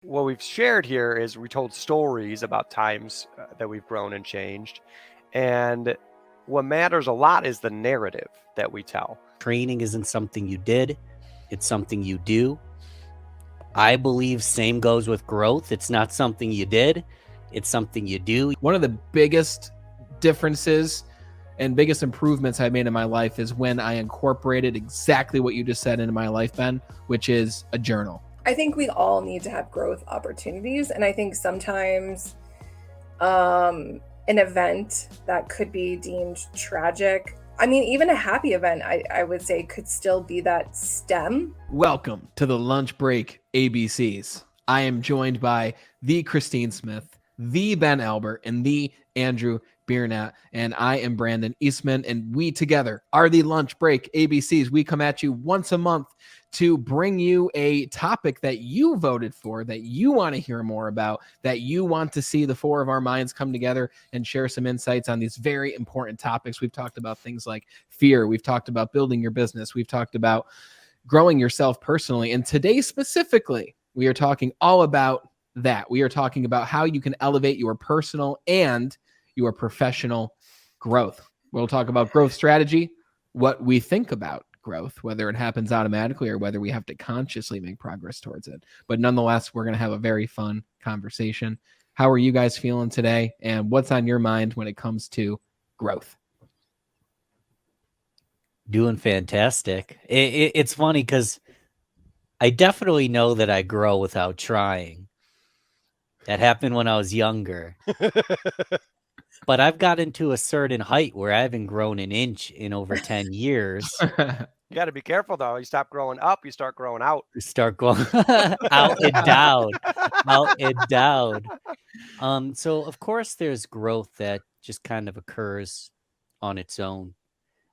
What we've shared here is we told stories about times that we've grown and changed. And what matters a lot is the narrative that we tell. Training isn't something you did, it's something you do. I believe same goes with growth. It's not something you did, it's something you do. One of the biggest differences and biggest improvements I made in my life is when I incorporated exactly what you just said into my life, Ben, which is a journal. I think we all need to have growth opportunities. And I think sometimes an event that could be deemed tragic, I mean, even a happy event, I would say could still be that stem. Welcome to the Lunch Break ABCs. I am joined by the Christine Smith, the Ben Albert, and the Andrew Biernat, and I am Brandon Eastman, and we together are the Lunch Break ABCs. We come at you once a month to bring you a topic that you voted for, that you want to hear more about, that you want to see the four of our minds come together and share some insights on these very important topics. We've talked about things like fear. We've talked about building your business. We've talked about growing yourself personally. And today specifically, we are talking all about that. We are talking about how you can elevate your personal and your professional growth. We'll talk about growth strategy, what we think about growth, whether it happens automatically or whether we have to consciously make progress towards it. But nonetheless, we're going to have a very fun conversation. How are you guys feeling today? And what's on your mind when it comes to growth? Doing fantastic. It's funny because I definitely know that I grow without trying. That happened when I was younger. But I've gotten to a certain height where I haven't grown an inch in over 10 years. You got to be careful, though. You stop growing up, you start growing out. You start going out and down, out and down. So, of course, there's growth that just kind of occurs on its own.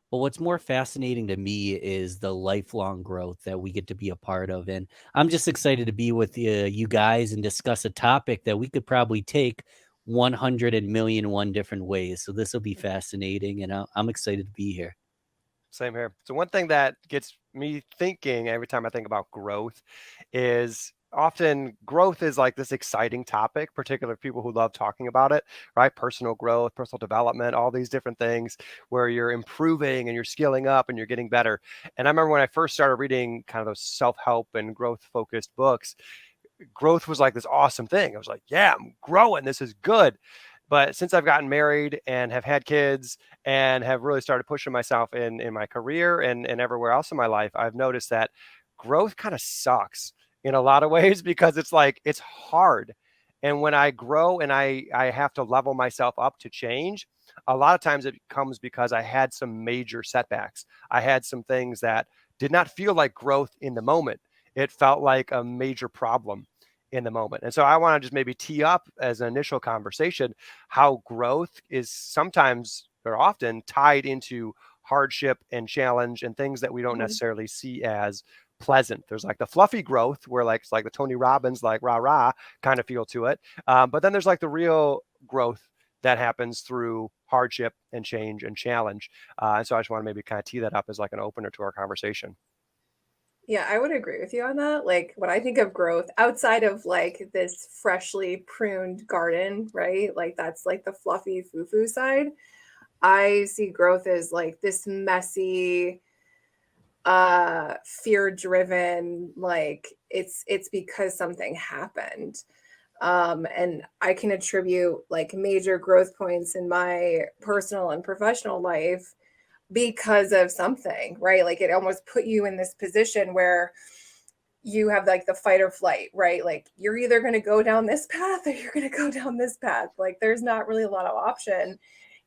But what's more fascinating to me is the lifelong growth that we get to be a part of. And I'm just excited to be with you guys and discuss a topic that we could probably take 100,000,001 different ways. So this will be fascinating, and I'm excited to be here. Same here. So one thing that gets me thinking every time I think about growth is often growth is like this exciting topic, particularly people who love talking about it, right? Personal growth, personal development, all these different things where you're improving and you're skilling up and you're getting better. And I remember when I first started reading kind of those self-help and growth-focused books, growth was like this awesome thing. I was like, yeah, I'm growing. This is good. But since I've gotten married and have had kids and have really started pushing myself in my career and everywhere else in my life, I've noticed that growth kind of sucks in a lot of ways because it's like it's hard. And when I grow and I have to level myself up to change, a lot of times it comes because I had some major setbacks. I had some things that did not feel like growth in the moment. It felt like a major problem in the moment. And so I want to just maybe tee up as an initial conversation how growth is sometimes or often tied into hardship and challenge and things that we don't necessarily see as pleasant. There's like the fluffy growth where like it's like the Tony Robbins like rah rah kind of feel to it. But then there's like the real growth that happens through hardship and change and challenge. And so I just want to maybe kind of tee that up as like an opener to our conversation. Yeah, I would agree with you on that. Like when I think of growth outside of like this freshly pruned garden, right? Like that's like the fluffy foo-foo side. I see growth as like this messy, fear-driven, like it's because something happened. And I can attribute like major growth points in my personal and professional life because of something, right? Like it almost put you in this position where you have like the fight or flight, right? Like you're either going to go down this path or you're going to go down this path. Like there's not really a lot of option.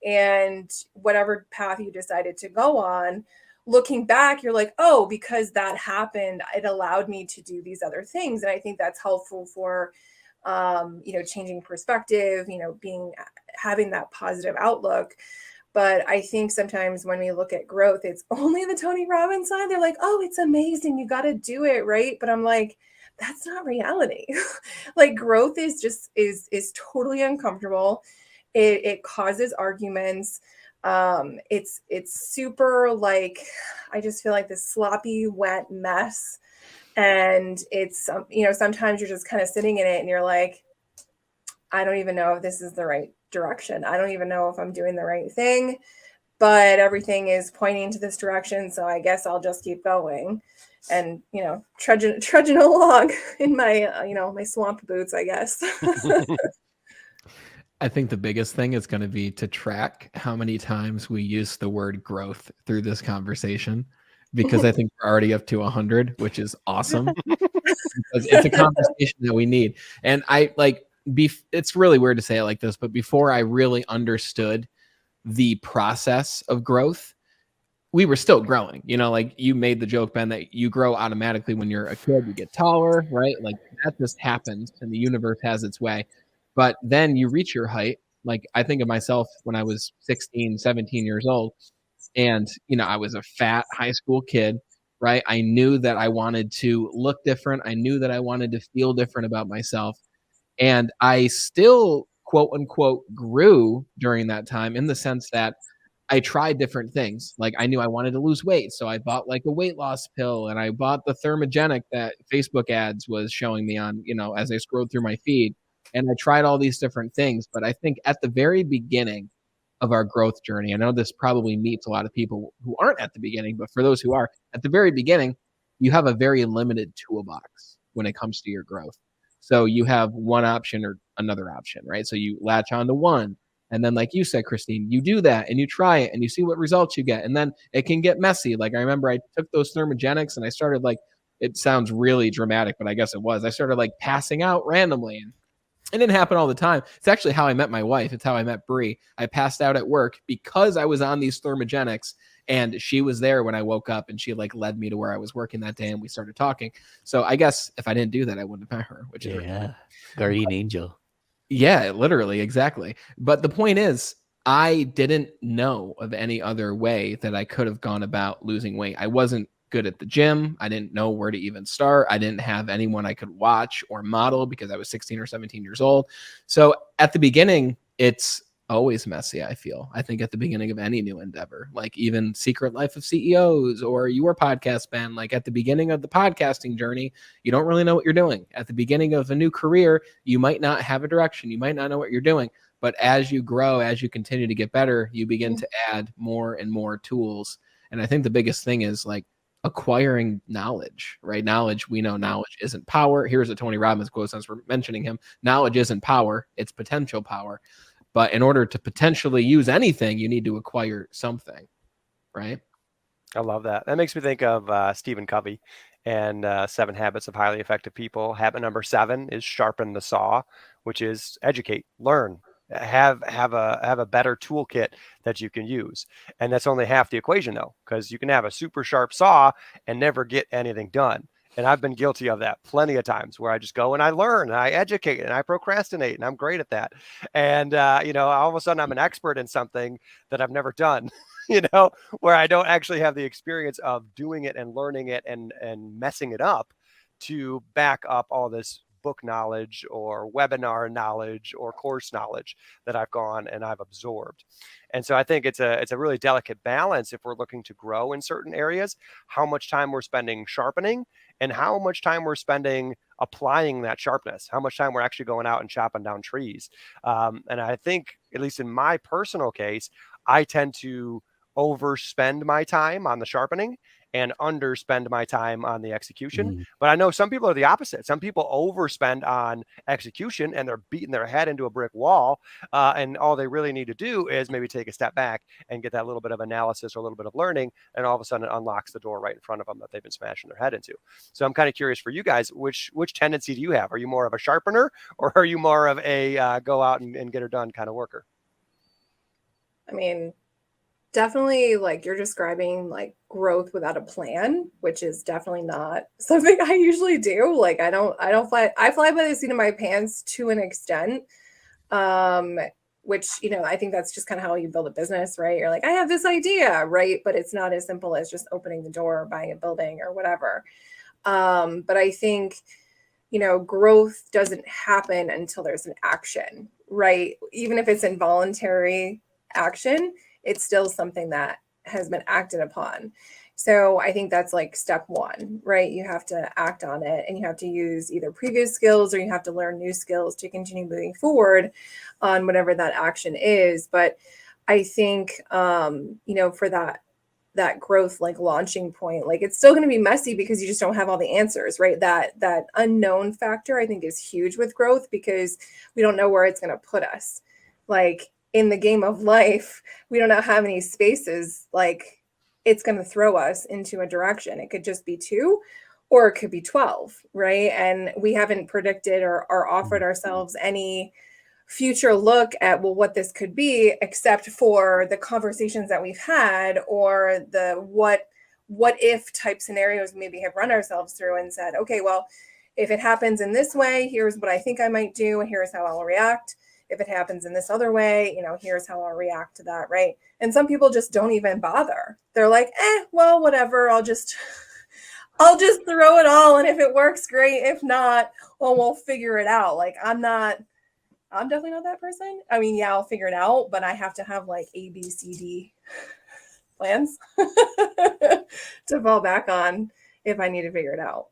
And whatever path you decided to go on, looking back, you're like, oh, because that happened, it allowed me to do these other things. And I think that's helpful for, changing perspective, having that positive outlook. But I think sometimes when we look at growth, it's only the Tony Robbins side. They're like, oh, it's amazing. You got to do it. Right. But I'm like, that's not reality. Like growth is totally uncomfortable. It causes arguments. It's super like, I just feel like this sloppy, wet mess. And it's, sometimes you're just kind of sitting in it and you're like, I don't even know if this is the right direction. I don't even know if I'm doing the right thing, but everything is pointing to this direction. So I guess I'll just keep going and, trudging along in my, my swamp boots, I guess. I think the biggest thing is going to be to track how many times we use the word growth through this conversation, because I think we're already up to 100, which is awesome. Because it's a conversation that we need. And it's really weird to say it like this, but before I really understood the process of growth, we were still growing. Like you made the joke, Ben, that you grow automatically when you're a kid, you get taller, right? Like that just happens and the universe has its way. But then you reach your height. Like I think of myself when I was 16, 17 years old, and I was a fat high school kid, right? I knew that I wanted to look different. I knew that I wanted to feel different about myself. And I still, quote unquote, grew during that time, in the sense that I tried different things. Like I knew I wanted to lose weight, so I bought like a weight loss pill, and I bought the thermogenic that Facebook ads was showing me on, as I scrolled through my feed. And I tried all these different things. But I think at the very beginning of our growth journey, I know this probably meets a lot of people who aren't at the beginning, but for those who are at the very beginning, you have a very limited toolbox when it comes to your growth. So you have one option or another option, right? So you latch on to one. And then, like you said, Christine, you do that and you try it and you see what results you get. And then it can get messy. Like I remember I took those thermogenics and I started it sounds really dramatic, but I guess it was. I started passing out randomly. And it didn't happen all the time. It's actually how I met my wife. It's how I met Bree. I passed out at work because I was on these thermogenics, and she was there when I woke up, and she led me to where I was working that day, and we started talking. So I guess if I didn't do that, I wouldn't have met her, which is really guardian angel. Yeah, literally, exactly. But the point is, I didn't know of any other way that I could have gone about losing weight. I wasn't good at the gym. I didn't know where to even start. I didn't have anyone I could watch or model because I was 16 or 17 years old. So at the beginning, it's always messy, I feel. I think at the beginning of any new endeavor, like even Secret Life of CEOs or your podcast, Ben, like at the beginning of the podcasting journey, you don't really know what you're doing. At the beginning of a new career, you might not have a direction. You might not know what you're doing. But as you grow, as you continue to get better, you begin to add more and more tools. And I think the biggest thing is acquiring knowledge, right? Knowledge, we know knowledge isn't power. Here's a Tony Robbins quote since we're mentioning him. Knowledge isn't power, it's potential power. But in order to potentially use anything, you need to acquire something, right? I love that. That makes me think of Stephen Covey and 7 Habits of Highly Effective People. Habit number 7 is sharpen the saw, which is educate, learn, have a better toolkit that you can use. And that's only half the equation, though, because you can have a super sharp saw and never get anything done. And I've been guilty of that plenty of times, where I just go and I learn and I educate and I procrastinate, and I'm great at that. And all of a sudden I'm an expert in something that I've never done. Where I don't actually have the experience of doing it and learning it and messing it up to back up all this book knowledge or webinar knowledge or course knowledge that I've gone and I've absorbed. And so I think it's a really delicate balance if we're looking to grow in certain areas, how much time we're spending sharpening and how much time we're spending applying that sharpness, how much time we're actually going out and chopping down trees. And I think, at least in my personal case, I tend to overspend my time on the sharpening and underspend my time on the execution. But I know some people are the opposite. Some people overspend on execution and they're beating their head into a brick wall. And all they really need to do is maybe take a step back and get that little bit of analysis or a little bit of learning. And all of a sudden it unlocks the door right in front of them that they've been smashing their head into. So I'm kind of curious for you guys, which tendency do you have? Are you more of a sharpener, or are you more of a go out and get her done kind of worker? I mean, definitely, you're describing growth without a plan, which is definitely not something I usually do. I don't fly by the seat of my pants to an extent. Which, I think that's just kind of how you build a business, right? You're like, I have this idea, right? But it's not as simple as just opening the door or buying a building or whatever. But I think, growth doesn't happen until there's an action, right? Even if it's involuntary action, it's still something that has been acted upon. So I think that's like step one, right? You have to act on it, and you have to use either previous skills, or you have to learn new skills to continue moving forward on whatever that action is. But I think, for that growth, like launching point, like it's still going to be messy because you just don't have all the answers, right? That unknown factor, I think, is huge with growth, because we don't know where it's going to put us. Like in the game of life, we don't know how many spaces like it's going to throw us into a direction. It could just be 2, or it could be 12, right? And we haven't predicted or offered ourselves any future look at, well, what this could be, except for the conversations that we've had, or the what if type scenarios maybe have run ourselves through and said, okay, well, if it happens in this way, here's what I think I might do, and here's how I'll react. If it happens in this other way, here's how I'll react to that, right? And some people just don't even bother. They're like, well, whatever, I'll just throw it all, and if it works, great. If not, well, we'll figure it out. Like I'm definitely not that person. I mean, yeah, I'll figure it out, but I have to have like A, B, C, D plans to fall back on if I need to figure it out.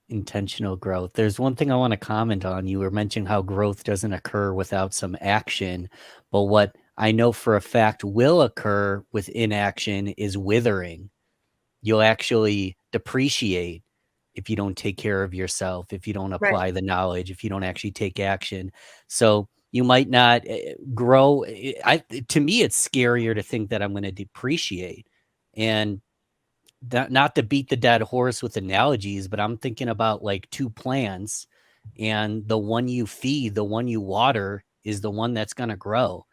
Intentional growth. There's one thing I want to comment on. You were mentioning how growth doesn't occur without some action, but what I know for a fact will occur with inaction is withering. You'll actually depreciate if you don't take care of yourself, if you don't apply the knowledge, if you don't actually take action. So you might not grow. To me, it's scarier to think that I'm going to depreciate. And not to beat the dead horse with analogies, but I'm thinking about like 2 plants, and the one you feed, the one you water, is the one that's going to grow.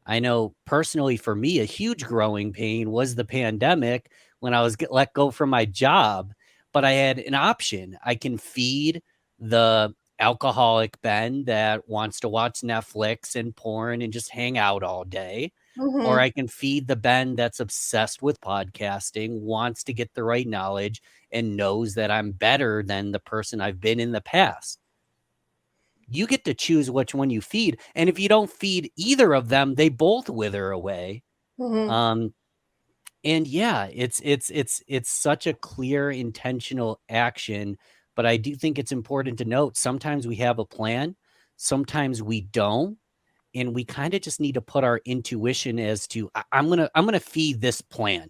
I know personally for me, a huge growing pain was the pandemic when I was let go from my job, but I had an option. I can feed the alcoholic Ben that wants to watch Netflix and porn and just hang out all day. Or I can feed the Ben that's obsessed with podcasting, wants to get the right knowledge, and knows that I'm better than the person I've been in the past. You get to choose which one you feed. And if you don't feed either of them, they both wither away. And yeah, it's such a clear, intentional action. But I do think it's important to note, sometimes we have a plan, sometimes we don't. And we kind of just need to put our intuition as to, I'm gonna feed this plan.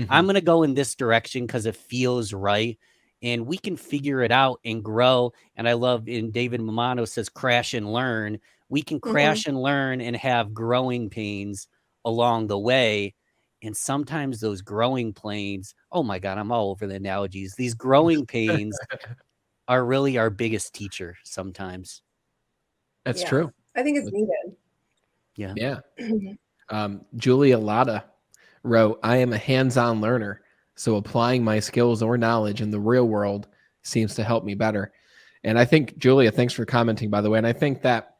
I'm gonna go in this direction because it feels right, and we can figure it out and grow. And I love, in David Mamano says, crash and learn. We can crash and learn and have growing pains along the way. And sometimes those growing pains, oh my God, I'm all over the analogies. These growing pains are really our biggest teacher sometimes. That's true. I think it's needed. Yeah. Julia Latta wrote, I am a hands-on learner, so applying my skills or knowledge in the real world seems to help me better. And I think, Julia, thanks for commenting, by the way. And I think that,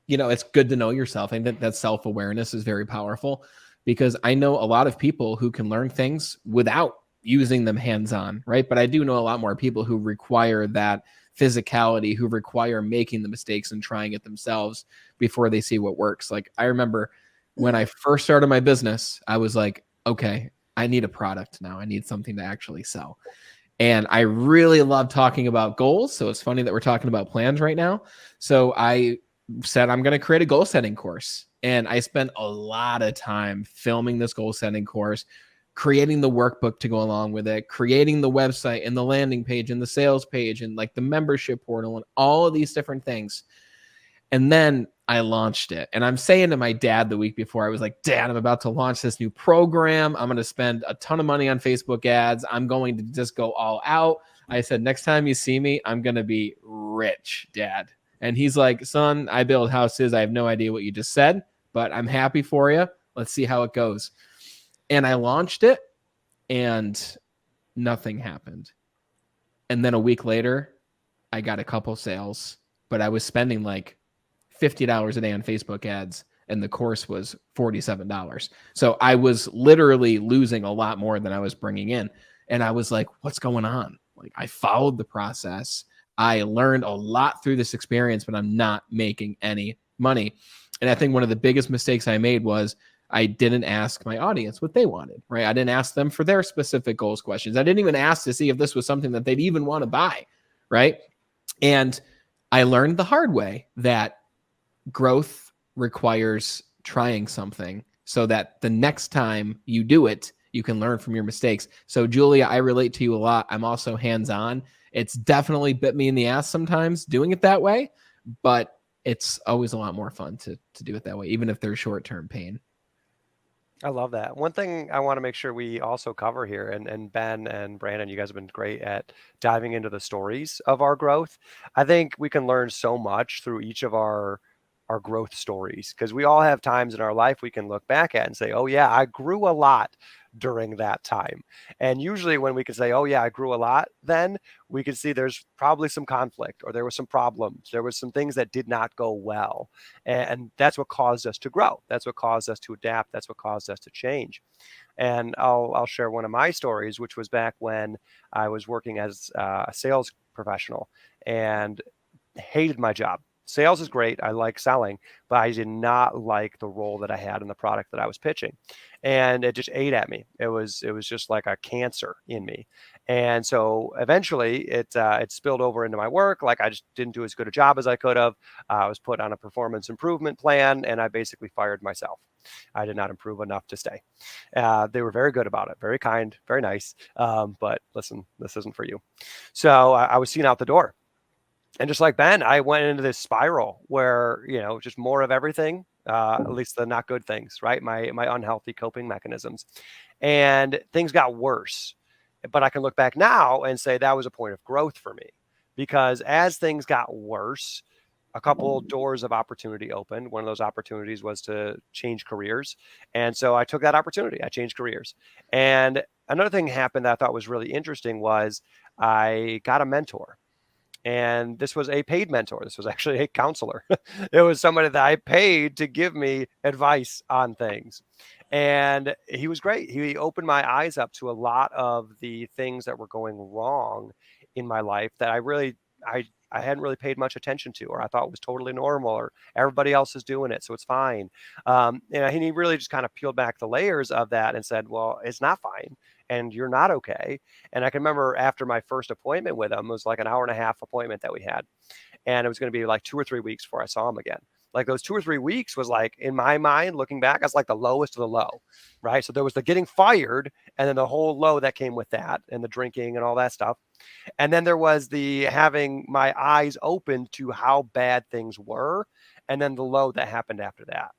it's good to know yourself. I think that self-awareness is very powerful, because I know a lot of people who can learn things without using them hands-on, right? But I do know a lot more people who require that physicality, who require making the mistakes and trying it themselves before they see what works. Like, I remember when I first started my business, I was like, okay, I need a product now. I need something to actually sell. And I really love talking about goals. So it's funny that we're talking about plans right now. So I said, I'm going to create a goal setting course. And I spent a lot of time filming this goal setting course, creating the workbook to go along with it, creating the website and the landing page and the sales page and like the membership portal and all of these different things. And then I launched it. And I'm saying to my dad the week before, I was like, Dad, I'm about to launch this new program. I'm going to spend a ton of money on Facebook ads. I'm going to just go all out. I said, next time you see me, I'm going to be rich, Dad. And he's like, son, I build houses. I have no idea what you just said, but I'm happy for you. Let's see how it goes. And I launched it and nothing happened. And then a week later, I got a couple sales, but I was spending like $50 a day on Facebook ads, and the course was $47. So I was literally losing a lot more than I was bringing in. And I was like, what's going on? Like, I followed the process. I learned a lot through this experience, but I'm not making any money. And I think one of the biggest mistakes I made was I didn't ask my audience what they wanted, right? I didn't ask them for their specific goals questions. I didn't even ask to see if this was something that they'd even want to buy, right? And I learned the hard way that growth requires trying something so that the next time you do it, you can learn from your mistakes. So Julia, I relate to you a lot. I'm also hands-on. It's definitely bit me in the ass sometimes doing it that way, but it's always a lot more fun to do it that way, even if there's short-term pain. I love that. One thing I want to make sure we also cover here, and Ben and Brandon, you guys have been great at diving into the stories of our growth. I think we can learn so much through each of our growth stories, because we all have times in our life we can look back at and say, "Oh yeah, I grew a lot during that time." And usually when we can say, "Oh yeah, I grew a lot," then we can see there's probably some conflict, or there was some problems, there was some things that did not go well. And that's what caused us to grow. That's what caused us to adapt. That's what caused us to change. And I'll share one of my stories, which was back when I was working as a sales professional and hated my job. Sales is great. I like selling, but I did not like the role that I had in the product that I was pitching. And it just ate at me. It was just like a cancer in me. And so eventually it spilled over into my work. Like I just didn't do as good a job as I could have. I was put on a performance improvement plan, and I basically fired myself. I did not improve enough to stay. They were very good about it, very kind, very nice. But listen, this isn't for you. So I was seen out the door. And just like Ben, I went into this spiral where, just more of everything, at least the not good things, right? My unhealthy coping mechanisms. And things got worse. But I can look back now and say that was a point of growth for me, because as things got worse, a couple doors of opportunity opened. One of those opportunities was to change careers. And so I took that opportunity. I changed careers. And another thing happened that I thought was really interesting was I got a mentor. And this was a paid mentor. This was actually a counselor. It was somebody that I paid to give me advice on things. And he was great. He opened my eyes up to a lot of the things that were going wrong in my life that I hadn't really paid much attention to, or I thought was totally normal, or everybody else is doing it, so it's fine. And he really just kind of peeled back the layers of that and said, well, it's not fine, and you're not okay. And I can remember after my first appointment with him, it was like an hour and a half appointment that we had. And it was going to be like 2 or 3 weeks before I saw him again. Like those 2 or 3 weeks was like, in my mind, looking back, that's like the lowest of the low, right? So there was the getting fired, and then the whole low that came with that, and the drinking and all that stuff. And then there was the having my eyes open to how bad things were, and then the low that happened after that.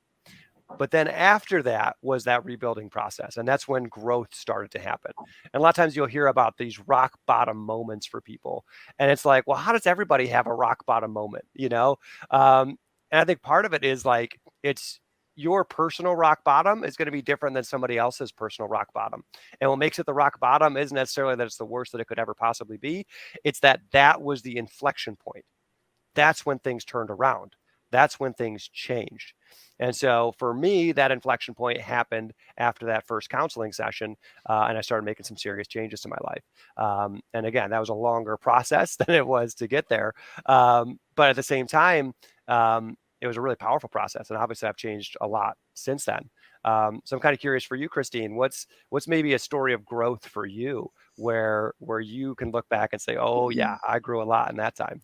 But then after that was that rebuilding process. And that's when growth started to happen. And a lot of times you'll hear about these rock bottom moments for people. And it's like, well, how does everybody have a rock bottom moment? And I think part of it is like, it's your personal rock bottom is going to be different than somebody else's personal rock bottom. And what makes it the rock bottom isn't necessarily that it's the worst that it could ever possibly be. It's that was the inflection point. That's when things turned around. That's when things changed. And so for me, that inflection point happened after that first counseling session, and I started making some serious changes to my life. And again, that was a longer process than it was to get there. But at the same time, it was a really powerful process. And obviously, I've changed a lot since then. So I'm kind of curious for you, Christine, what's maybe a story of growth for you where you can look back and say, oh, yeah, I grew a lot in that time.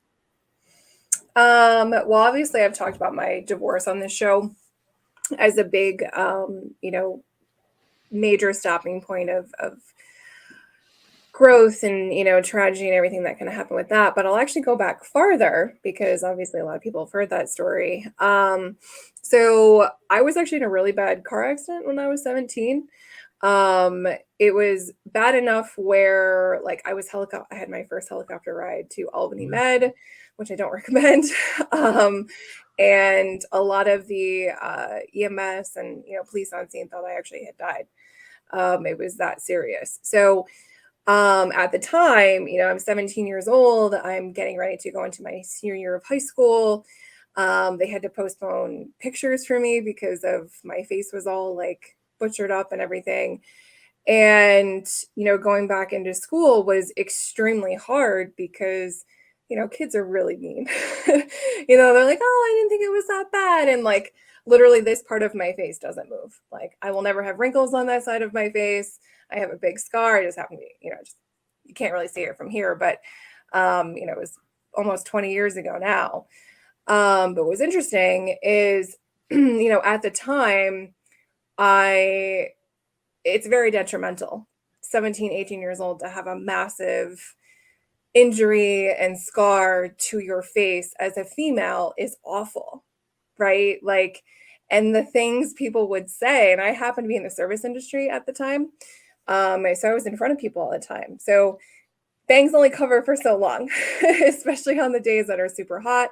Well, obviously, I've talked about my divorce on this show as a big, major stopping point of growth and, tragedy and everything that can happen with that. But I'll actually go back farther because obviously a lot of people have heard that story. So I was actually in a really bad car accident when I was 17. It was bad enough where like I had my first helicopter ride to Albany Med, which I don't recommend. And a lot of the EMS and police on scene thought I actually had died. It was that serious. So at the time, I'm 17 years old. I'm getting ready to go into my senior year of high school. They had to postpone pictures for me because of my face was all like butchered up and everything. And, going back into school was extremely hard because, kids are really mean. They're like, oh, I didn't think it was that bad. And like, literally this part of my face doesn't move. Like I will never have wrinkles on that side of my face. I have a big scar. I just happen to be, just, you can't really see it from here, but it was almost 20 years ago now. But what was interesting is, at the time, it's very detrimental, 17, 18 years old, to have a massive injury and scar to your face as a female is awful, right? Like, and the things people would say, and I happened to be in the service industry at the time. So I was in front of people all the time. So bangs only cover for so long, especially on the days that are super hot,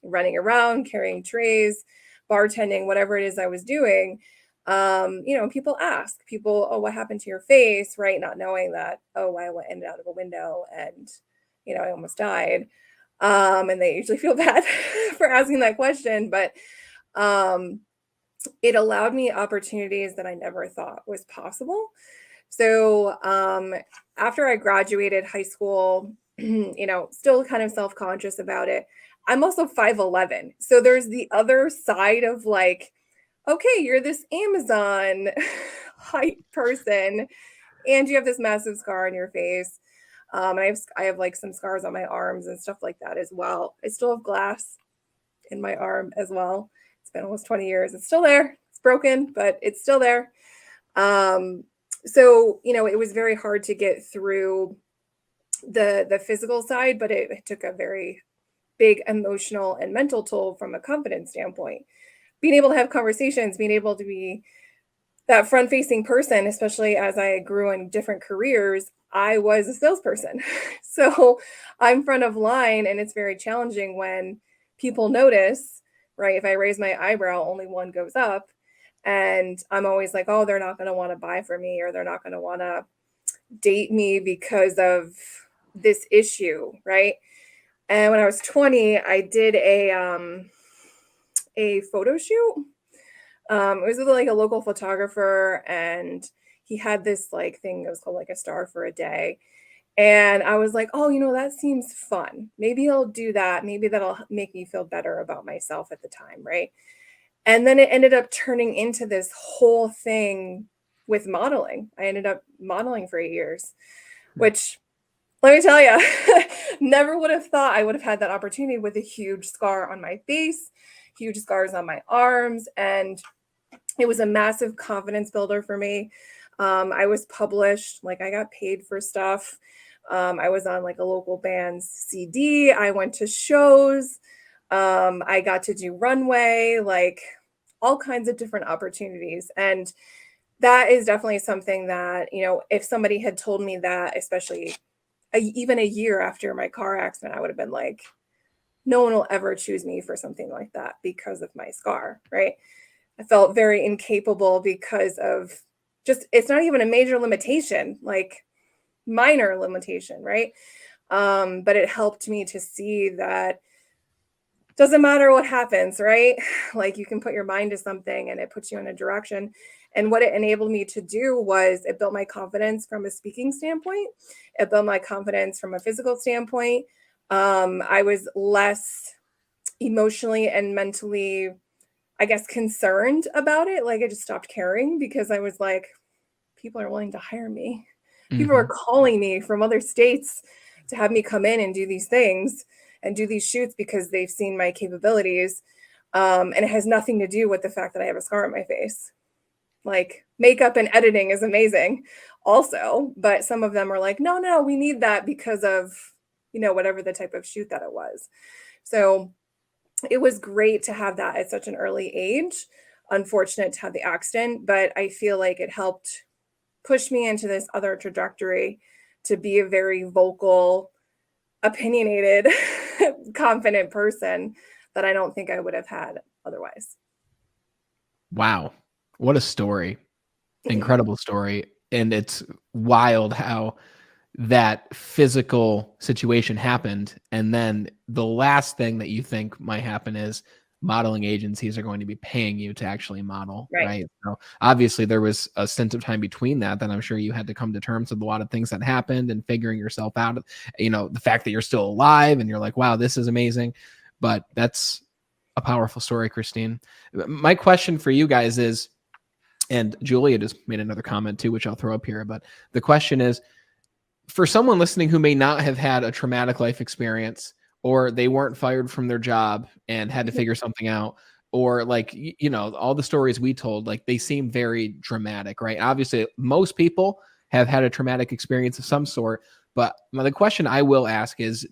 running around, carrying trays, bartending, whatever it is I was doing. People ask people, oh, what happened to your face? Right. Not knowing that, oh, I went in and out of a window and, I almost died. And they usually feel bad for asking that question. But it allowed me opportunities that I never thought was possible. So after I graduated high school, still kind of self-conscious about it. I'm also 5'11". So there's the other side of like, okay, you're this Amazon height person and you have this massive scar on your face. And I have like some scars on my arms and stuff like that as well. I still have glass in my arm as well. It's been almost 20 years. It's still there. It's broken, but it's still there. So, it was very hard to get through the physical side, but it took a very big emotional and mental toll from a confidence standpoint. Being able to have conversations, being able to be that front-facing person, especially as I grew in different careers, I was a salesperson. So I'm front of line, and it's very challenging when people notice, right? If I raise my eyebrow, only one goes up. And I'm always like, oh, they're not going to want to buy from me, or they're not going to want to date me because of this issue, right? And when I was 20, I did a photo shoot. It was with like a local photographer, and he had this like thing that was called like a star for a day. And I was like, oh, that seems fun. Maybe I'll do that. Maybe that'll make me feel better about myself at the time, right? And then it ended up turning into this whole thing with modeling. I ended up modeling for 8 years, which, let me tell you, never would have thought I would have had that opportunity with a huge scar on my face, huge scars on my arms. And it was a massive confidence builder for me. I was published, like I got paid for stuff. I was on like a local band's CD. I went to shows. I got to do runway, like all kinds of different opportunities. And that is definitely something that, if somebody had told me that, especially even a year after my car accident, I would have been like, no one will ever choose me for something like that because of my scar, right? I felt very incapable because of it's not even a major limitation, like minor limitation, right? But it helped me to see that doesn't matter what happens, right? Like you can put your mind to something and it puts you in a direction. And what it enabled me to do was it built my confidence from a speaking standpoint. It built my confidence from a physical standpoint. I was less emotionally and mentally, I guess, concerned about it. Like I just stopped caring because I was like, people are willing to hire me. People are calling me from other states to have me come in and do these things and do these shoots because they've seen my capabilities. And it has nothing to do with the fact that I have a scar on my face. Like makeup and editing is amazing also, but some of them are like, no, we need that because of, whatever the type of shoot that it was. So it was great to have that at such an early age. Unfortunate to have the accident, but I feel like it helped push me into this other trajectory to be a very vocal, opinionated, confident person that I don't think I would have had otherwise. Wow. What a story. Incredible story. And it's wild how that physical situation happened. And then the last thing that you think might happen is modeling agencies are going to be paying you to actually model, right? So obviously there was a stint of time between that I'm sure you had to come to terms with a lot of things that happened and figuring yourself out, the fact that you're still alive and you're like, wow, this is amazing. But that's a powerful story, Christine. My question for you guys is, and Julia just made another comment too, which I'll throw up here, but the question is, for someone listening who may not have had a traumatic life experience, or they weren't fired from their job and had to figure something out, or like, all the stories we told, like they seem very dramatic, right? Obviously, most people have had a traumatic experience of some sort, but the question I will ask is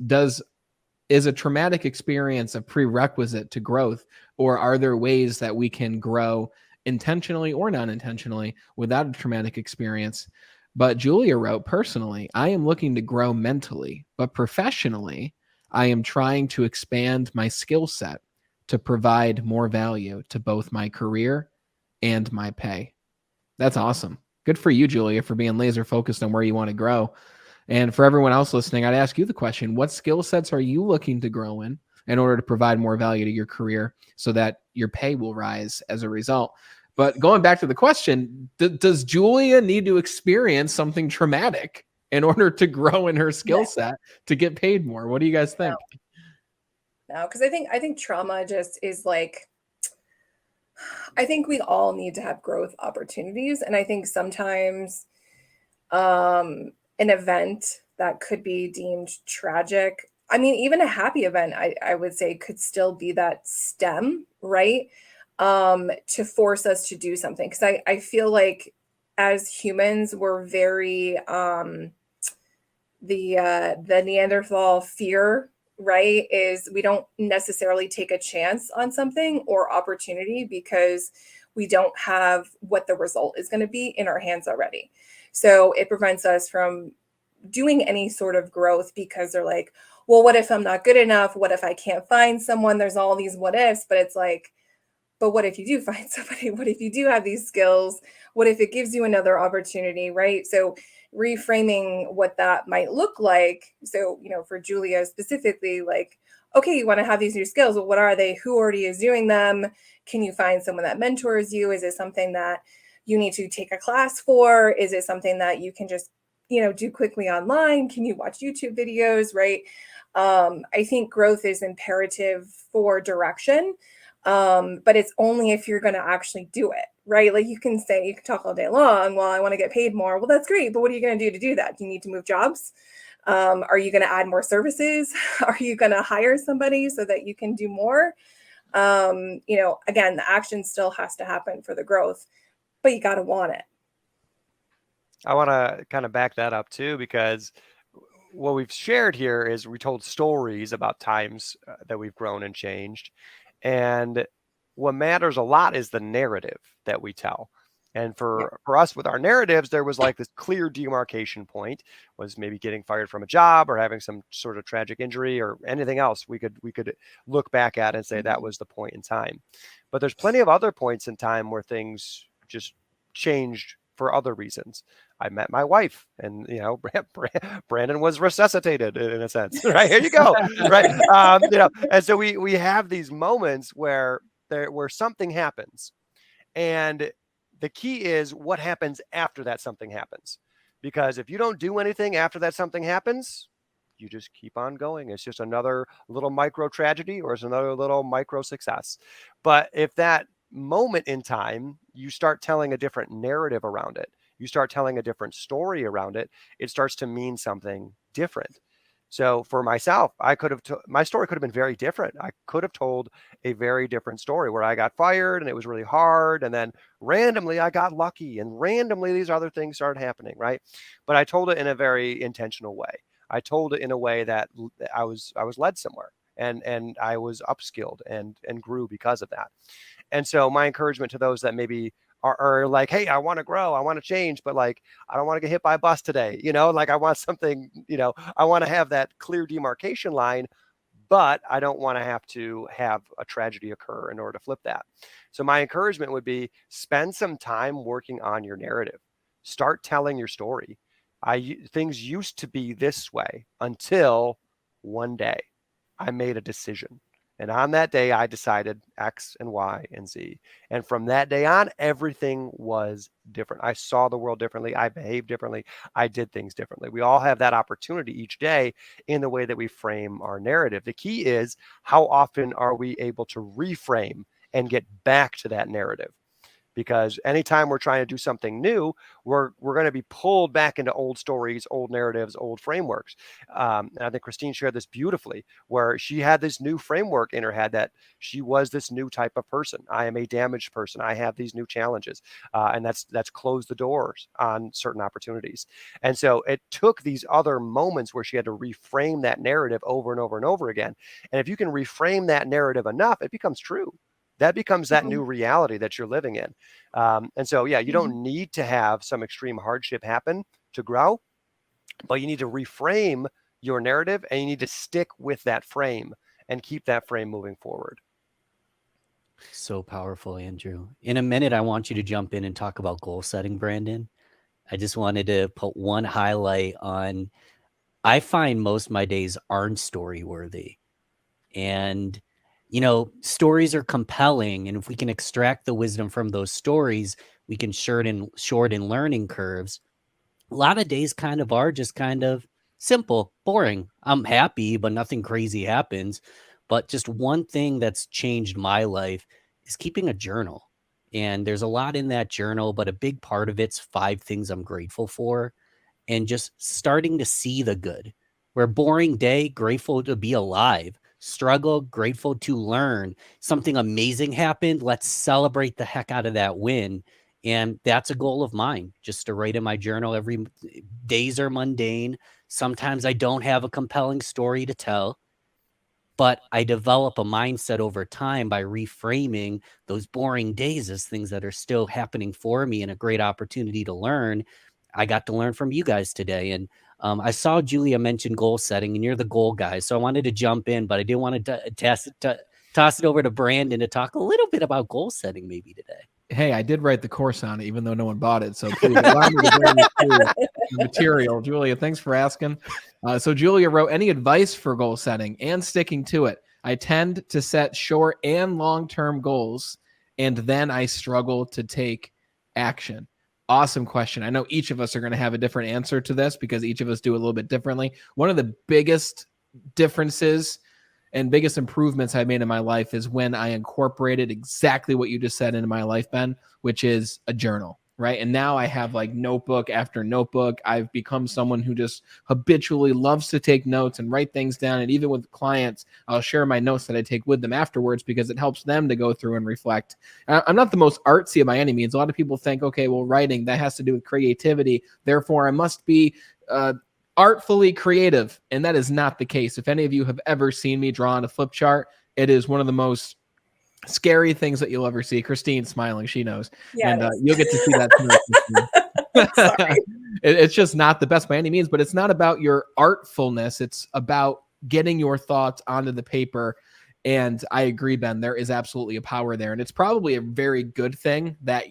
a traumatic experience a prerequisite to growth, or are there ways that we can grow intentionally or non-intentionally without a traumatic experience? But Julia wrote, personally, I am looking to grow mentally, but professionally, I am trying to expand my skill set to provide more value to both my career and my pay. That's awesome. Good for you, Julia, for being laser focused on where you want to grow. And for everyone else listening, I'd ask you the question, what skill sets are you looking to grow in order to provide more value to your career so that your pay will rise as a result? But going back to the question, does Julia need to experience something traumatic in order to grow in her skill set to get paid more? What do you guys think? No, because I think trauma just is like, I think we all need to have growth opportunities. And I think sometimes an event that could be deemed tragic, I mean, even a happy event, I would say could still be that stem, right? To force us to do something. Because I feel like as humans, we're very the Neanderthal fear, right? Is we don't necessarily take a chance on something or opportunity because we don't have what the result is going to be in our hands already. So it prevents us from doing any sort of growth because they're like, well, what if I'm not good enough? What if I can't find someone? There's all these what ifs, but it's like, but what if you do find somebody? What if you do have these skills? What if it gives you another opportunity, right? So reframing what that might look like. So, for Julia specifically, like, okay, you want to have these new skills. Well, what are they? Who already is doing them? Can you find someone that mentors you? Is it something that you need to take a class for? Is it something that you can just, do quickly online? Can you watch YouTube videos, right? I think growth is imperative for direction. But it's only if you're going to actually do it, right? Like you can talk all day long, well, I want to get paid more. Well, that's great. But what are you going to do to do that? Do you need to move jobs? Are you going to add more services? Are you going to hire somebody so that you can do more? Again, the action still has to happen for the growth, but you got to want it. I want to kind of back that up too, because what we've shared here is we told stories about times that we've grown and changed. And what matters a lot is the narrative that we tell. And for us with our narratives, there was like this clear demarcation point, was maybe getting fired from a job or having some sort of tragic injury or anything else we could look back at and say that was the point in time. But there's plenty of other points in time where things just changed for other reasons. I met my wife, and Brandon was resuscitated in a sense. Right, here you go. Right, and so we have these moments where something happens, and the key is what happens after that something happens. Because if you don't do anything after that something happens, you just keep on going. It's just another little micro tragedy, or it's another little micro success. But if that moment in time, you start telling a different narrative around it, you start telling a different story around it, it starts to mean something different. So for myself, my story could have been very different. I could have told a very different story where I got fired and it was really hard. And then randomly I got lucky and randomly these other things started happening. Right. But I told it in a very intentional way. I told it in a way that I was led somewhere, and I was upskilled and grew because of that. And so my encouragement to those that maybe are like, hey, I want to grow, I want to change, but like, I don't want to get hit by a bus today. Like I want something, I want to have that clear demarcation line, but I don't want to have a tragedy occur in order to flip that. So my encouragement would be spend some time working on your narrative. Start telling your story. Things used to be this way until one day I made a decision. And on that day, I decided X and Y and Z. And from that day on, everything was different. I saw the world differently. I behaved differently. I did things differently. We all have that opportunity each day in the way that we frame our narrative. The key is, how often are we able to reframe and get back to that narrative? Because anytime we're trying to do something new, we're going to be pulled back into old stories, old narratives, old frameworks. And I think Christine shared this beautifully, where she had this new framework in her head that she was this new type of person. I am a damaged person. I have these new challenges, and that's closed the doors on certain opportunities. And so it took these other moments where she had to reframe that narrative over and over and over again. And if you can reframe that narrative enough, it becomes true. That becomes that new reality that you're living in. And so, yeah, you don't need to have some extreme hardship happen to grow, but you need to reframe your narrative, and you need to stick with that frame and keep that frame moving forward. So powerful, Andrew. In a minute, I want you to jump in and talk about goal setting, Brandon. I just wanted to put one highlight on, I find most of my days aren't story worthy. And, stories are compelling. And if we can extract the wisdom from those stories, we can shorten learning curves. A lot of days kind of are just kind of simple, boring. I'm happy, but nothing crazy happens. But just one thing that's changed my life is keeping a journal. And there's a lot in that journal, but a big part of it's 5 things I'm grateful for, and just starting to see the good. Where boring day, grateful to be alive. Struggle, grateful to learn. Something amazing happened, let's celebrate the heck out of that win. And that's a goal of mine, just to write in my journal. Every days are mundane. Sometimes I don't have a compelling story to tell, but I develop a mindset over time by reframing those boring days as things that are still happening for me and a great opportunity to learn. I got to learn from you guys today. And I saw Julia mention goal setting, and you're the goal guy. So I wanted to jump in, but I did want to toss it over to Brandon to talk a little bit about goal setting maybe today. Hey, I did write the course on it, even though no one bought it. So please allow me to bring you through the material. Julia, thanks for asking. So Julia wrote, any advice for goal setting and sticking to it? I tend to set short and long-term goals, and then I struggle to take action. Awesome question. I know each of us are going to have a different answer to this because each of us do a little bit differently. One of the biggest differences and biggest improvements I made in my life is when I incorporated exactly what you just said into my life, Ben, which is a journal, right? And now I have like notebook after notebook. I've become someone who just habitually loves to take notes and write things down. And even with clients, I'll share my notes that I take with them afterwards because it helps them to go through and reflect. I'm not the most artsy by any means. A lot of people think, okay, well, writing, that has to do with creativity. Therefore, I must be artfully creative, and that is not the case. If any of you have ever seen me draw on a flip chart, it is one of the most scary things that you'll ever see. Christine's smiling, she knows. Yes. And you'll get to see that. It's just not the best by any means, but it's not about your artfulness. It's about getting your thoughts onto the paper. And I agree, Ben, there is absolutely a power there. And it's probably a very good thing that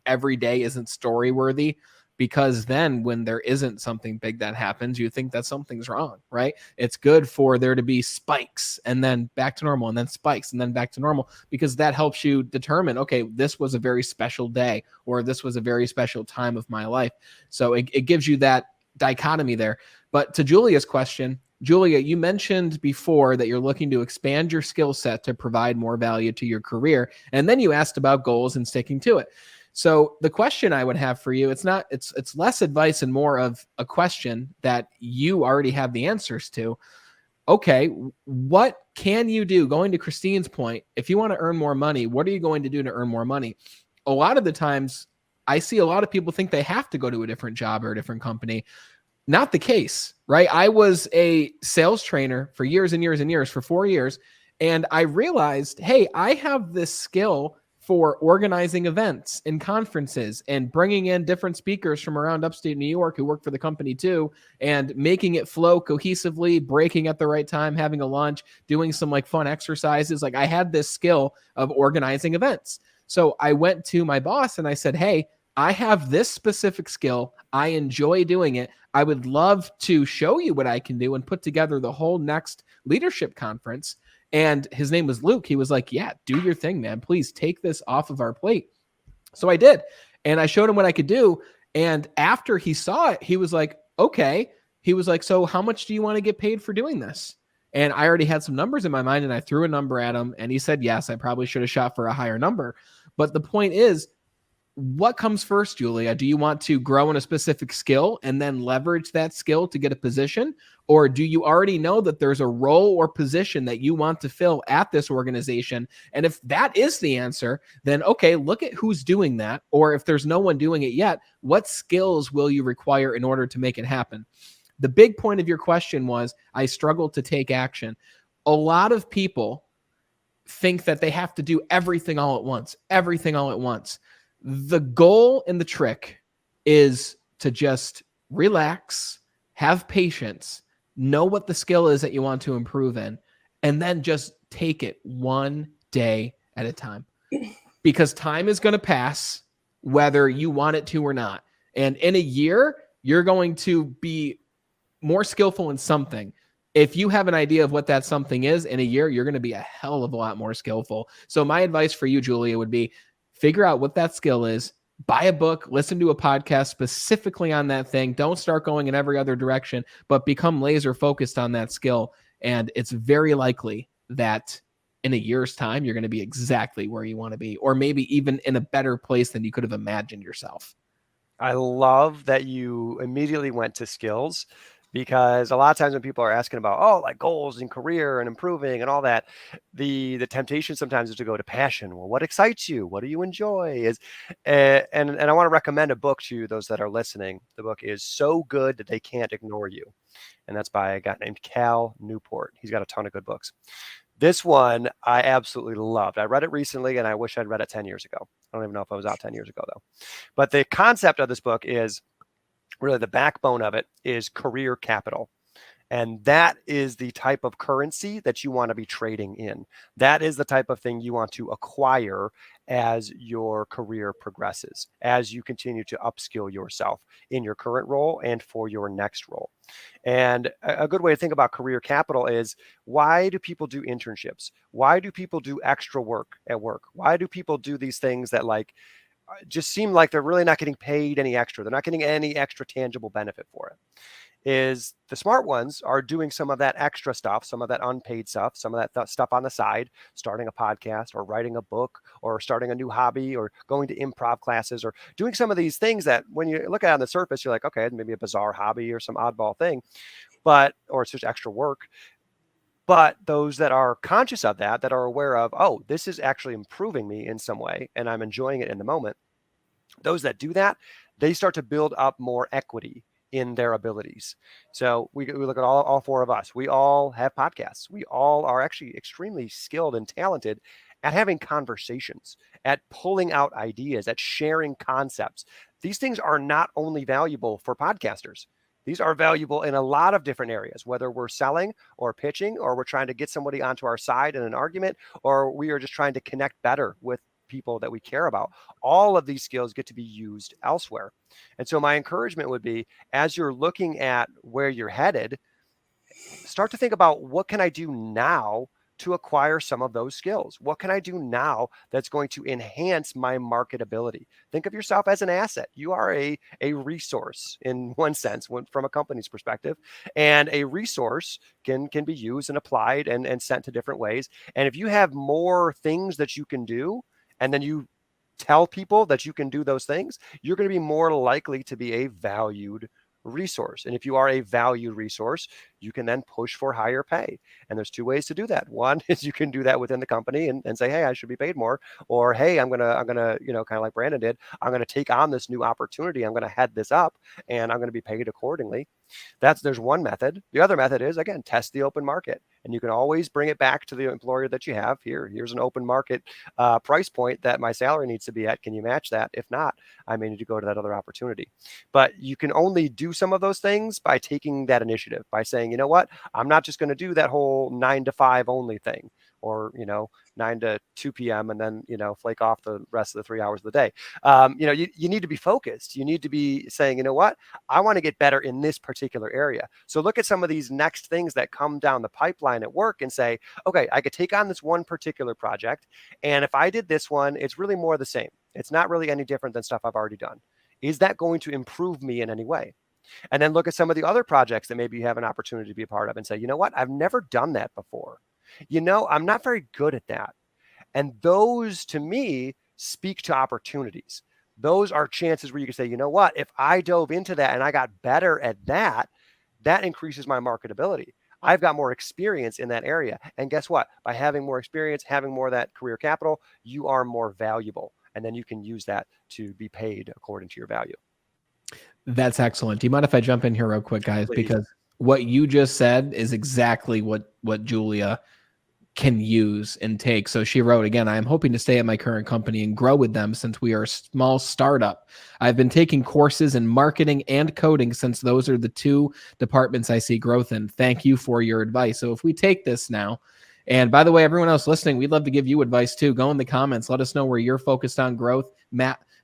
every day isn't story worthy, because then when there isn't something big that happens, you think that something's wrong, right? It's good for there to be spikes and then back to normal and then spikes and then back to normal, because that helps you determine, okay, this was a very special day or this was a very special time of my life. So it gives you that dichotomy there. But to Julia's question, Julia, you mentioned before that you're looking to expand your skill set to provide more value to your career. And then you asked about goals and sticking to it. So the question I would have for you, it's less advice and more of a question that you already have the answers to. Okay, what can you do? Going to Christine's point, if you want to earn more money, what are you going to do to earn more money? A lot of the times I see a lot of people think they have to go to a different job or a different company. Not the case, right? I was a sales trainer for years and years and years, for 4 years. And I realized, hey, I have this skill for organizing events and conferences and bringing in different speakers from around upstate New York who work for the company too, and making it flow cohesively, breaking at the right time, having a lunch, doing some like fun exercises. Like I had this skill of organizing events. So I went to my boss and I said, hey, I have this specific skill. I enjoy doing it. I would love to show you what I can do and put together the whole next leadership conference. And his name was Luke. He was like, yeah, do your thing, man. Please take this off of our plate. So I did. And I showed him what I could do. And after he saw it, he was like, okay. He was like, so how much do you want to get paid for doing this? And I already had some numbers in my mind, and I threw a number at him, and he said, yes, I probably should have shot for a higher number. But the point is, what comes first, Julia? Do you want to grow in a specific skill and then leverage that skill to get a position? Or do you already know that there's a role or position that you want to fill at this organization? And if that is the answer, then okay, look at who's doing that. Or if there's no one doing it yet, what skills will you require in order to make it happen? The big point of your question was, I struggled to take action. A lot of people think that they have to do everything all at once, The goal and the trick is to just relax, have patience, know what the skill is that you want to improve in, and then just take it one day at a time. Because time is going to pass whether you want it to or not. And in a year, you're going to be more skillful in something. If you have an idea of what that something is, in a year, you're going to be a hell of a lot more skillful. So my advice for you, Julia, would be figure out what that skill is, buy a book, listen to a podcast specifically on that thing. Don't start going in every other direction, but become laser focused on that skill. And it's very likely that in a year's time, you're going to be exactly where you want to be, or maybe even in a better place than you could have imagined yourself. I love that you immediately went to skills, because a lot of times when people are asking about, oh, like goals and career and improving and all that, the temptation sometimes is to go to passion. Well, what excites you? What do you enjoy? And I want to recommend a book to those that are listening. The book is So Good That They Can't Ignore You. And that's by a guy named Cal Newport. He's got a ton of good books. This one I absolutely loved. I read it recently, and I wish I'd read it 10 years ago. I don't even know if I was out 10 years ago, though. But the concept of this book is really, the backbone of it is career capital. And that is the type of currency that you want to be trading in. That is the type of thing you want to acquire as your career progresses, as you continue to upskill yourself in your current role and for your next role. And a good way to think about career capital is, why do people do internships? Why do people do extra work at work? Why do people do these things that just seem like they're really not getting paid any extra? They're not getting any extra tangible benefit for it. Is the smart ones are doing some of that extra stuff, some of that unpaid stuff, some of that stuff on the side, starting a podcast or writing a book or starting a new hobby or going to improv classes or doing some of these things that when you look at it on the surface, you're like, okay, maybe a bizarre hobby or some oddball thing, or it's just extra work. But those that are conscious of that are aware of, oh, this is actually improving me in some way and I'm enjoying it in the moment. Those that do that, they start to build up more equity in their abilities. So we look at all four of us. We all have podcasts. We all are actually extremely skilled and talented at having conversations, at pulling out ideas, at sharing concepts. These things are not only valuable for podcasters. These are valuable in a lot of different areas, whether we're selling or pitching, or we're trying to get somebody onto our side in an argument, or we are just trying to connect better with people that we care about. All of these skills get to be used elsewhere. And so my encouragement would be, as you're looking at where you're headed, start to think about, what can I do now to acquire some of those skills? What can I do now that's going to enhance my marketability? Think of yourself as an asset. You are a resource in one sense, from a company's perspective, and a resource can be used and applied and sent to different ways. And if you have more things that you can do, and then you tell people that you can do those things, you're going to be more likely to be a valued resource. And if you are a valued resource, you can then push for higher pay. And there's two ways to do that. One is you can do that within the company and say, hey, I should be paid more. Or, hey, I'm gonna, kind of like Brandon did, I'm gonna take on this new opportunity. I'm gonna head this up and I'm gonna be paid accordingly. There's one method. The other method is, again, test the open market. And you can always bring it back to the employer that you have. Here's an open market price point that my salary needs to be at. Can you match that? If not, I may need to go to that other opportunity. But you can only do some of those things by taking that initiative, by saying, you know what, I'm not just going to do that whole 9 to 5 only thing, or, 9 to 2 p.m. and then, flake off the rest of the 3 hours of the day. You need to be focused. You need to be saying, you know what, I want to get better in this particular area. So look at some of these next things that come down the pipeline at work and say, okay, I could take on this one particular project. And if I did this one, it's really more the same. It's not really any different than stuff I've already done. Is that going to improve me in any way? And then look at some of the other projects that maybe you have an opportunity to be a part of and say, you know what, I've never done that before. I'm not very good at that. And those to me speak to opportunities. Those are chances where you can say, you know what, if I dove into that and I got better at that, that increases my marketability. I've got more experience in that area. And guess what? By having more experience, having more of that career capital, you are more valuable. And then you can use that to be paid according to your value. That's excellent. Do you mind if I jump in here real quick, guys? Please. Because what you just said is exactly what Julia can use and take. So she wrote, again, I am hoping to stay at my current company and grow with them since we are a small startup. I've been taking courses in marketing and coding since those are the two departments I see growth in. Thank you for your advice. So if we take this now, and by the way, everyone else listening, we'd love to give you advice too. Go in the comments. Let us know where you're focused on growth.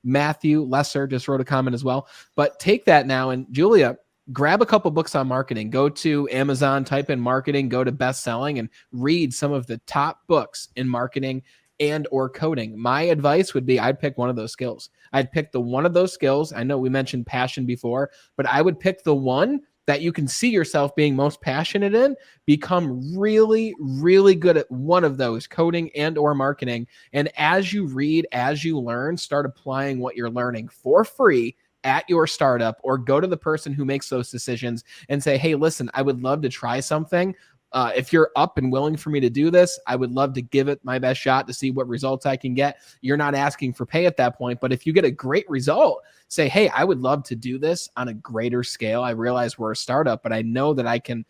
Matthew Lesser just wrote a comment as well. But take that now, and Julia, grab a couple books on marketing. Go to Amazon, type in marketing, go to best selling, and read some of the top books in marketing and or coding. My advice would be I'd pick one of those skills. I'd pick the one of those skills. I know we mentioned passion before, but I would pick the one that you can see yourself being most passionate in. Become really, really good at one of those, coding and or marketing. And as you read, as you learn, start applying what you're learning for free at your startup, or go to the person who makes those decisions and say, hey, listen, I would love to try something. If you're up and willing for me to do this, I would love to give it my best shot to see what results I can get. You're not asking for pay at that point, but if you get a great result, say, hey, I would love to do this on a greater scale. I realize we're a startup, but I know that I can,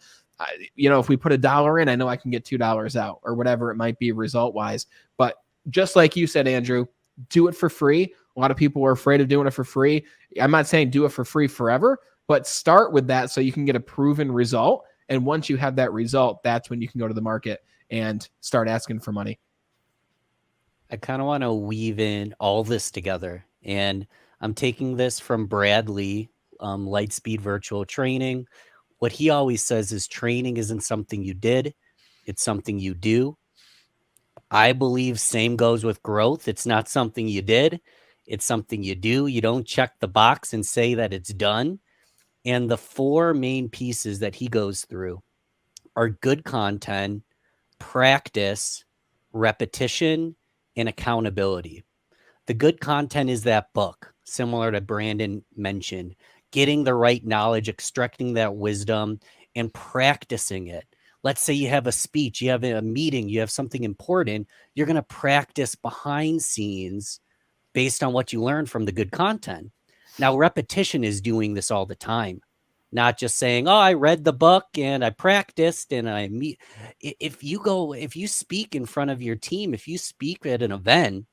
if we put $1 in, I know I can get $2 out, or whatever it might be result wise. But just like you said, Andrew, do it for free. A lot of people are afraid of doing it for free. I'm not saying do it for free forever, but start with that so you can get a proven result. And once you have that result, that's when you can go to the market and start asking for money. I kind of want to weave in all this together. And I'm taking this from Bradley, Lightspeed Virtual Training. What he always says is training isn't something you did, it's something you do. I believe same goes with growth. It's not something you did, it's something you do. You don't check the box and say that it's done. And the four main pieces that he goes through are good content, practice, repetition, and accountability. The good content is that book, similar to Brandon mentioned, getting the right knowledge, extracting that wisdom, and practicing it. Let's say you have a speech, you have a meeting, you have something important, you're going to practice behind scenes based on what you learn from the good content. Now, repetition is doing this all the time, not just saying, oh, I read the book and I practiced and I meet. If you speak in front of your team, if you speak at an event,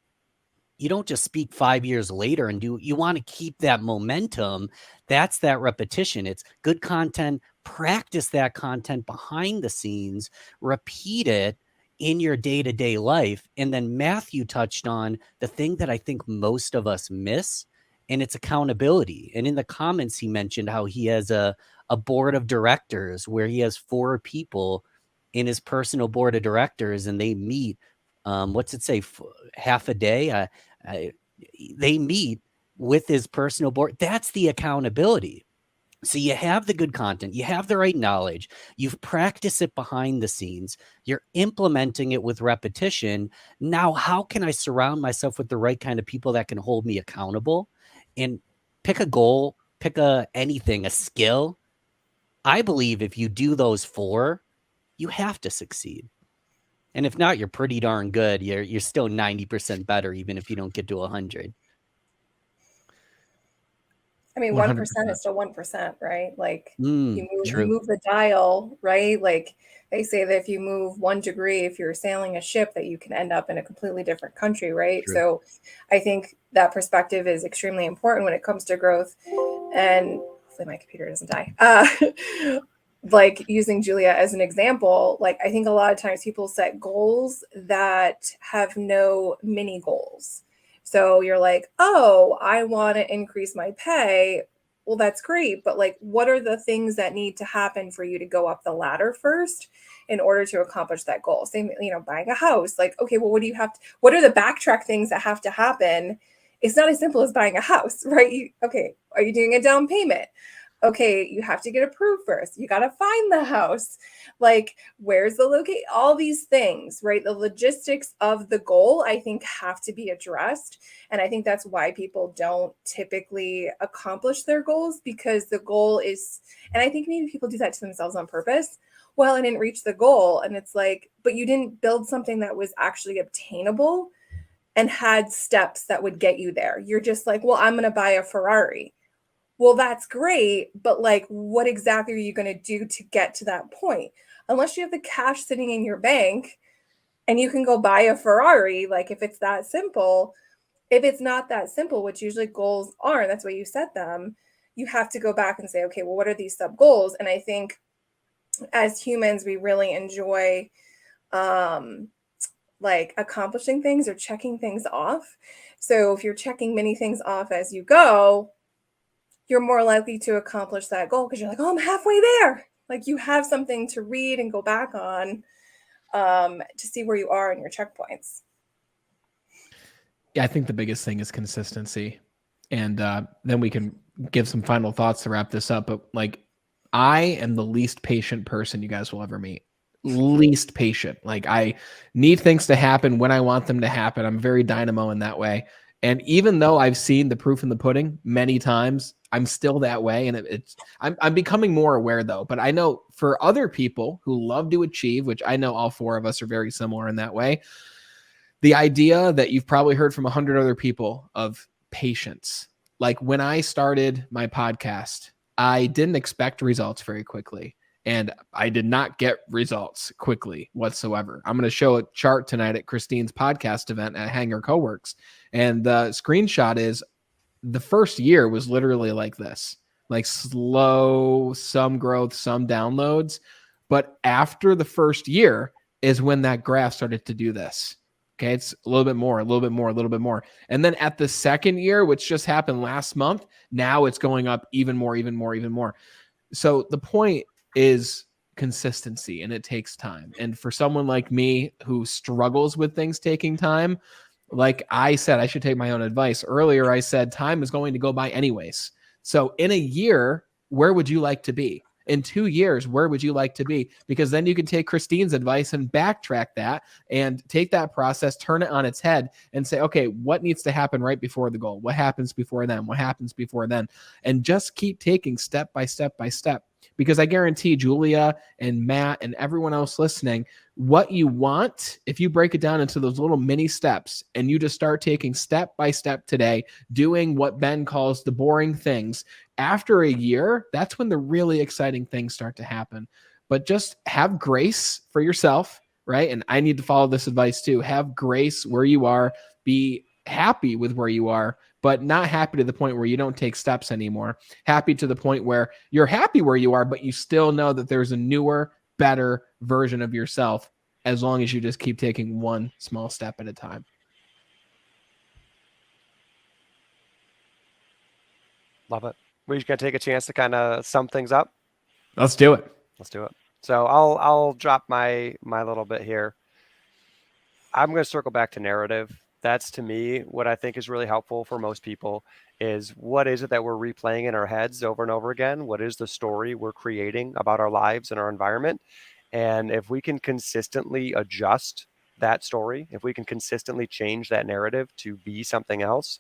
you don't just speak 5 years later and you want to keep that momentum. That's that repetition. It's good content. Practice that content behind the scenes, repeat it in your day-to-day life. And then Matthew touched on the thing that I think most of us miss, and it's accountability. And in the comments, he mentioned how he has a board of directors where he has 4 people in his personal board of directors, and they meet, what's it say, half a day? They meet with his personal board. That's the accountability. So you have the good content, you have the right knowledge, you've practiced it behind the scenes, you're implementing it with repetition. Now, how can I surround myself with the right kind of people that can hold me accountable? And pick a goal, pick anything, a skill. I believe if you do those 4, you have to succeed. And if not, you're pretty darn good. You're still 90% better, even if you don't get to 100. I mean, 100%. 1% is still 1%, right? Like True. you move the dial, right? Like they say that if you move 1 degree, if you're sailing a ship, that you can end up in a completely different country, right? True. So I think that perspective is extremely important when it comes to growth. And hopefully my computer doesn't die. like using Julia as an example, like I think a lot of times people set goals that have no mini goals. So you're like, oh, I want to increase my pay. Well, that's great. But like, what are the things that need to happen for you to go up the ladder first in order to accomplish that goal? Same, buying a house. Like, okay, well, what do you have to, what are the backtrack things that have to happen? It's not as simple as buying a house, right? Okay, are you doing a down payment? Okay, you have to get approved first. You got to find the house. Like, where's the location? All these things, right? The logistics of the goal, I think, have to be addressed. And I think that's why people don't typically accomplish their goals, because the goal is, and I think maybe people do that to themselves on purpose. Well, I didn't reach the goal. And it's like, but you didn't build something that was actually obtainable and had steps that would get you there. You're just like, well, I'm going to buy a Ferrari. Well, that's great, but like, what exactly are you going to do to get to that point? Unless you have the cash sitting in your bank and you can go buy a Ferrari, like if it's that simple. If it's not that simple, which usually goals are, and that's why you set them, you have to go back and say, okay, well, what are these sub goals? And I think as humans, we really enjoy like accomplishing things or checking things off. So if you're checking many things off as you go, you're more likely to accomplish that goal because you're like, oh, I'm halfway there. Like you have something to read and go back on to see where you are in your checkpoints. Yeah, I think the biggest thing is consistency. And then we can give some final thoughts to wrap this up. But like, I am the least patient person you guys will ever meet. Least patient. Like, I need things to happen when I want them to happen. I'm very dynamo in that way. And even though I've seen the proof in the pudding many times, I'm still that way. And I'm becoming more aware though. But I know for other people who love to achieve, which I know all four of us are very similar in that way, the idea that you've probably heard from 100 other people of patience. Like when I started my podcast, I didn't expect results very quickly. And I did not get results quickly whatsoever. I'm going to show a chart tonight at Christine's podcast event at Hanger Coworks. And the screenshot is the first year was literally like this, like slow, some growth, some downloads. But after the first year is when that graph started to do this. Okay, it's a little bit more, a little bit more, a little bit more. And then at the second year, which just happened last month, now it's going up even more, even more, even more. So the point is consistency, and it takes time. And for someone like me who struggles with things taking time, like I said, I should take my own advice. Earlier, I said time is going to go by anyways. So in a year, where would you like to be? In 2 years, where would you like to be? Because then you can take Christine's advice and backtrack that and take that process, turn it on its head and say, okay, what needs to happen right before the goal? What happens before then? What happens before then? And just keep taking step by step by step. Because I guarantee Julia and Matt and everyone else listening, what you want, if you break it down into those little mini steps and you just start taking step by step today, doing what Ben calls the boring things, after a year, that's when the really exciting things start to happen. But just have grace for yourself, right? And I need to follow this advice too. Have grace where you are, be happy with where you are, but not happy to the point where you don't take steps anymore. Happy to the point where you're happy where you are, but you still know that there's a newer, better version of yourself as long as you just keep taking one small step at a time. Love it. We're just going to take a chance to kind of sum things up. Let's do it. Let's do it. So I'll drop my little bit here. I'm going to circle back to narrative. That's to me what I think is really helpful for most people is what is it that we're replaying in our heads over and over again? What is the story we're creating about our lives and our environment? And if we can consistently adjust that story, if we can consistently change that narrative to be something else,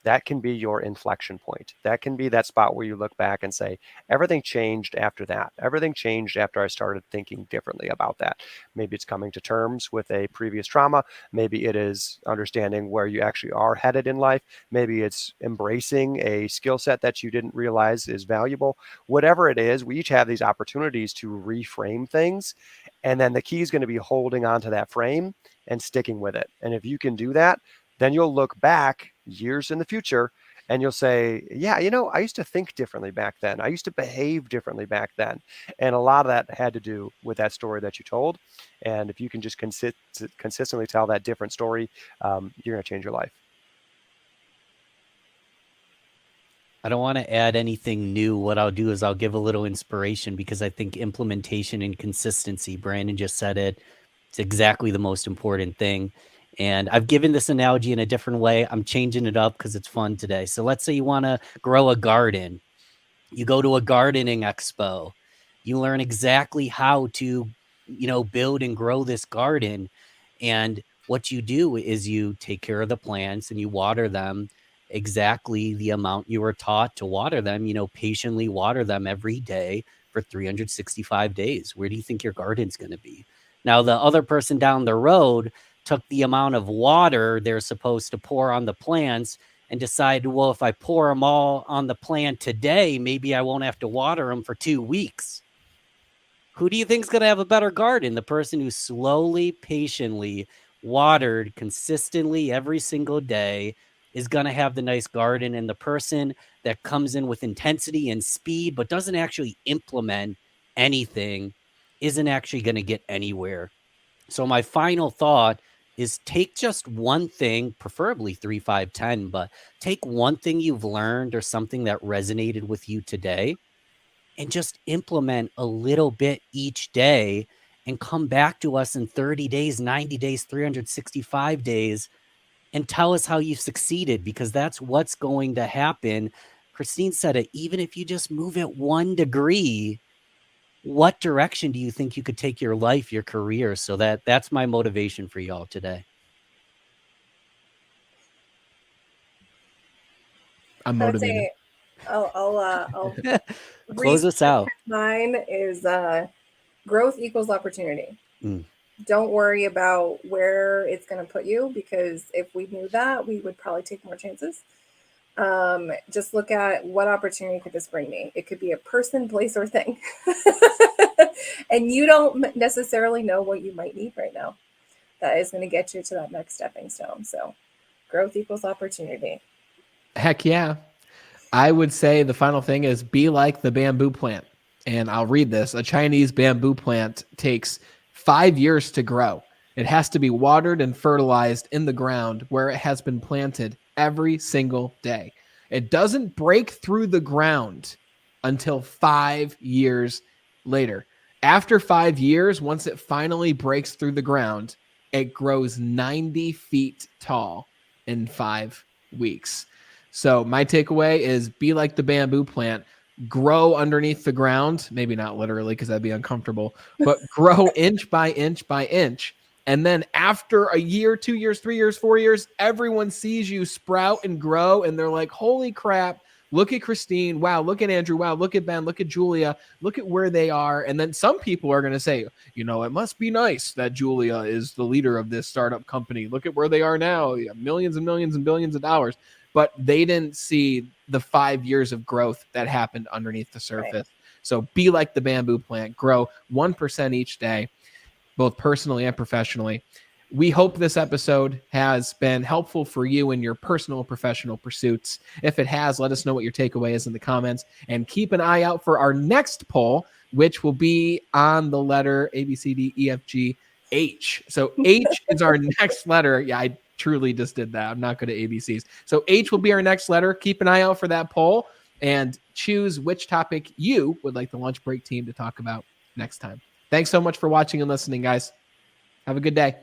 that can be your inflection point. That can be that spot where you look back and say, everything changed after that. Everything changed after I started thinking differently about that. Maybe it's coming to terms with a previous trauma. Maybe it is understanding where you actually are headed in life. Maybe it's embracing a skill set that you didn't realize is valuable. Whatever it is, we each have these opportunities to reframe things. And then the key is going to be holding on to that frame and sticking with it. And if you can do that, then you'll look back years in the future and you'll say, yeah, I used to think differently back then. I used to behave differently back then. And a lot of that had to do with that story that you told. And if you can just consistently tell that different story, you're going to change your life. I don't want to add anything new. What I'll do is I'll give a little inspiration, because I think implementation and consistency, Brandon just said it, it's exactly the most important thing. And I've given this analogy in a different way. I'm changing it up because it's fun today. So let's say you want to grow a garden. You go to a gardening expo. You learn exactly how to, build and grow this garden. And what you do is you take care of the plants and you water them exactly the amount you were taught to water them, patiently water them every day for 365 days. Where do you think your garden's going to be? Now, the other person down the road took the amount of water they're supposed to pour on the plants and decided, well, if I pour them all on the plant today, maybe I won't have to water them for 2 weeks. Who do you think is going to have a better garden? The person who slowly, patiently watered consistently every single day is going to have the nice garden, and the person that comes in with intensity and speed but doesn't actually implement anything isn't actually going to get anywhere. So my final thought is take just one thing, preferably 3, 5, 10, but take one thing you've learned or something that resonated with you today and just implement a little bit each day, and come back to us in 30 days, 90 days, 365 days, and tell us how you succeeded, because that's what's going to happen. Christine said it, even if you just move it 1 degree, what direction do you think you could take your life, your career? So that's my motivation for y'all today. I'm I would motivated. say I'll Close us out. Mine is growth equals opportunity. Mm. Don't worry about where it's going to put you, because if we knew that, we would probably take more chances. Just look at what opportunity could this bring me. It could be a person, place, or thing. And you don't necessarily know what you might need right now that is going to get you to that next stepping stone. So growth equals opportunity. Heck yeah. I would say the final thing is be like the bamboo plant. And I'll read this. A Chinese bamboo plant takes 5 years to grow. It has to be watered and fertilized in the ground where it has been planted every single day. It doesn't break through the ground until 5 years later. After 5 years, once it finally breaks through the ground, it grows 90 feet tall in 5 weeks. So my takeaway is be like the bamboo plant, grow underneath the ground, maybe not literally because that'd be uncomfortable, but grow inch by inch by inch. And then after a year, 2 years, 3 years, 4 years, everyone sees you sprout and grow. And they're like, holy crap, look at Christine. Wow, look at Andrew. Wow, look at Ben. Look at Julia. Look at where they are. And then some people are going to say, it must be nice that Julia is the leader of this startup company. Look at where they are now. Millions and millions and billions of dollars. But they didn't see the 5 years of growth that happened underneath the surface. Right. So be like the bamboo plant, grow 1% each day, both personally and professionally. We hope this episode has been helpful for you in your personal and professional pursuits. If it has, let us know what your takeaway is in the comments, and keep an eye out for our next poll, which will be on the letter A, B, C, D, E, F, G, H. So H is our next letter. Yeah, I truly just did that. I'm not good at ABCs. So H will be our next letter. Keep an eye out for that poll and choose which topic you would like the lunch break team to talk about next time. Thanks so much for watching and listening, guys. Have a good day.